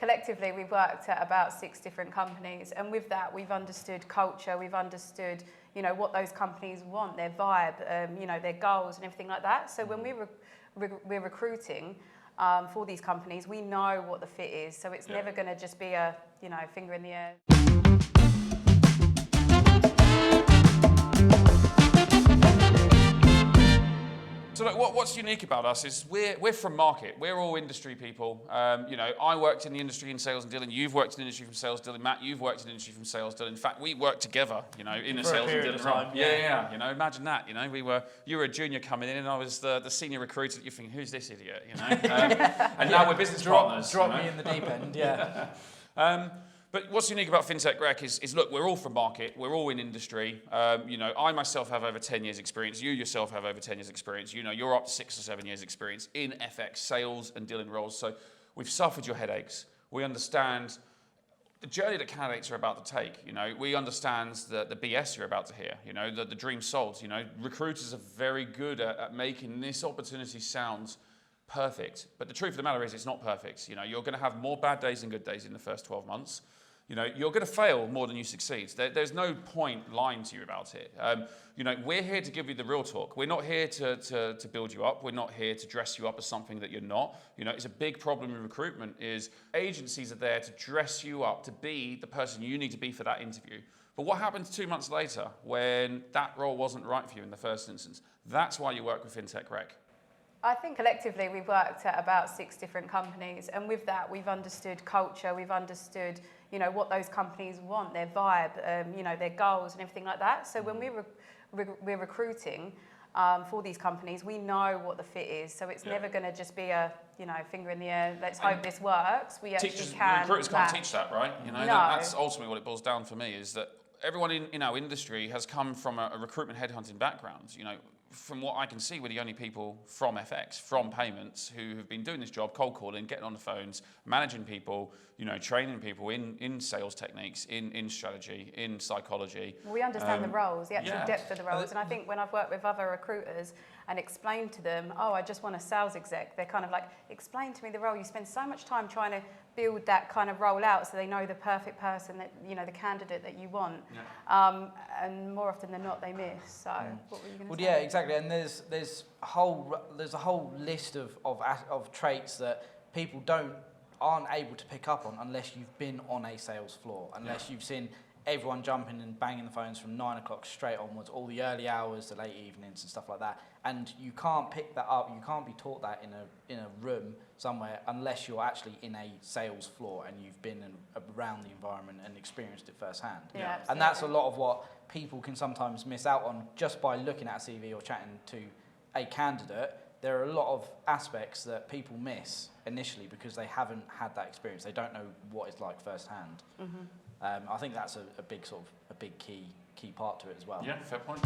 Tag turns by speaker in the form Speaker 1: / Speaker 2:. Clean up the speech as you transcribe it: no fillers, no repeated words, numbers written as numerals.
Speaker 1: Collectively, we've worked at about 6 different companies, and with that, we've understood culture, we've understood, what those companies want, their vibe, their goals and everything like that. So when we're recruiting for these companies, we know what the fit is, so it's never going to just be a, finger in the air.
Speaker 2: So look, what's unique about us is we're from market. We're all industry people. I worked in the industry in sales and dealing. You've worked in the industry from sales dealing. Matt, you've worked in the industry from sales dealing. In fact, we worked together, in a sales and dealing role. Yeah. Imagine that. You were a junior coming in, and I was the senior recruiter. You're thinking, who's this idiot? And now we're business partners.
Speaker 3: Drop me in the deep end. Yeah.
Speaker 2: But what's unique about Fintech-Rec is, look, we're all from market, we're all in industry. I myself have over 10 years experience, you yourself have over 10 years experience, you're up to 6 or 7 years experience in FX, sales and dealing roles. So we've suffered your headaches. We understand the journey that candidates are about to take. We understand the BS you're about to hear, the dream sold. Recruiters are very good at making this opportunity sound perfect. But the truth of the matter is it's not perfect. You're going to have more bad days than good days in the first 12 months. You're going to fail more than you succeed. There's no point lying to you about it. We're here to give you the real talk. We're not here to build you up. We're not here to dress you up as something that you're not. It's a big problem in recruitment is agencies are there to dress you up to be the person you need to be for that interview. But what happens 2 months later when that role wasn't right for you in the first instance? That's why you work with Fintech-Rec.
Speaker 1: I think collectively we've worked at about 6 different companies, and with that we've understood culture, we've understood what those companies want, their vibe, their goals and everything like that. So when we're recruiting for these companies, we know what the fit is, so it's never going to just be a finger in the air, let's hope this works. We actually can.
Speaker 2: Recruiters can't teach that, right? That's ultimately what it boils down for me, is that everyone in our industry has come from a recruitment headhunting background. From what I can see, we're the only people from FX, from payments, who have been doing this job, cold calling, getting on the phones, managing people, training people in sales techniques, in strategy, in psychology.
Speaker 1: We understand the roles, the actual depth of the roles. And I think when I've worked with other recruiters and explained to them, I just want a sales exec, they're kind of like, explain to me the role. You spend so much time trying to build that kind of role out so they know the perfect person, that the candidate that you want. And more often than not, they miss. So what were you going to say?
Speaker 3: Yeah, exactly. And there's a whole list of traits that people aren't able to pick up on unless you've been on a sales floor, unless you've seen everyone jumping and banging the phones from 9 o'clock straight onwards, all the early hours, the late evenings and stuff like that. And you can't pick that up, you can't be taught that in a room somewhere unless you're actually in a sales floor and you've been around the environment and experienced it firsthand.
Speaker 1: Yeah,
Speaker 3: and that's a lot of what people can sometimes miss out on just by looking at a CV or chatting to a candidate. There are a lot of aspects that people miss initially because they haven't had that experience. They don't know what it's like firsthand. I think that's a big key part to it as well.
Speaker 2: Yeah, fair point.